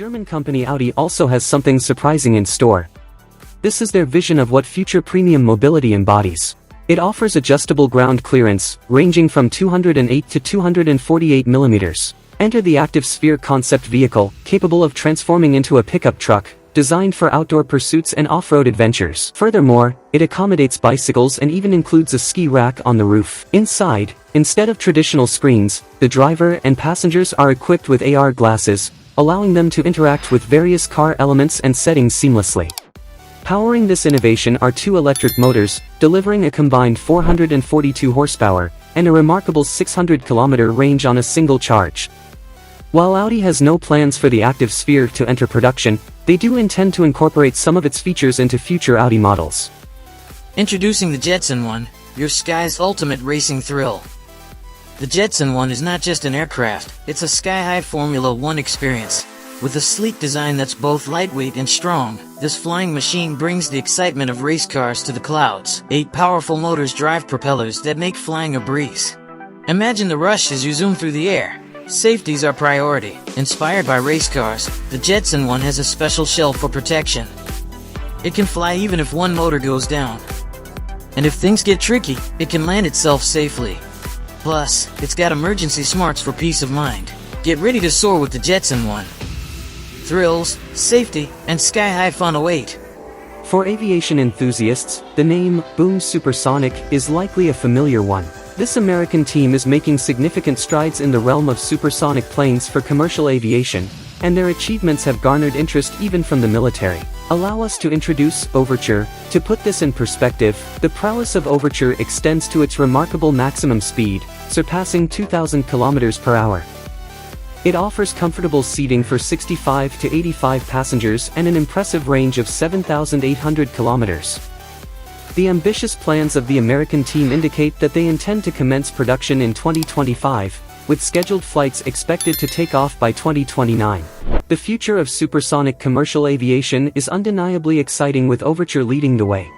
German company Audi also has something surprising in store. This is their vision of what future premium mobility embodies. It offers adjustable ground clearance, ranging from 208 to 248 mm. Enter the Active Sphere concept vehicle, capable of transforming into a pickup truck, designed for outdoor pursuits and off-road adventures. Furthermore, it accommodates bicycles and even includes a ski rack on the roof. Inside, instead of traditional screens, the driver and passengers are equipped with AR glasses, allowing them to interact with various car elements and settings seamlessly. Powering this innovation are two electric motors, delivering a combined 442 horsepower, and a remarkable 600-kilometer range on a single charge. While Audi has no plans for the Active Sphere to enter production, they do intend to incorporate some of its features into future Audi models. Introducing the Jetson One, your sky's ultimate racing thrill. The Jetson One is not just an aircraft, it's a sky-high Formula One experience. With a sleek design that's both lightweight and strong, this flying machine brings the excitement of race cars to the clouds. 8 powerful motors drive propellers that make flying a breeze. Imagine the rush as you zoom through the air. Safety's our priority. Inspired by race cars, the Jetson One has a special shell for protection. It can fly even if one motor goes down. And if things get tricky, it can land itself safely. Plus, it's got emergency smarts for peace of mind. Get ready to soar with the Jetson One. Thrills, safety, and sky-high fun await. For aviation enthusiasts, the name Boom Supersonic is likely a familiar one. This American team is making significant strides in the realm of supersonic planes for commercial aviation, and their achievements have garnered interest even from the military. Allow us to introduce Overture. To put this in perspective, the prowess of Overture extends to its remarkable maximum speed, surpassing 2,000 km per hour. It offers comfortable seating for 65 to 85 passengers and an impressive range of 7,800 kilometers. The ambitious plans of the American team indicate that they intend to commence production in 2025, with scheduled flights expected to take off by 2029. The future of supersonic commercial aviation is undeniably exciting, with Overture leading the way.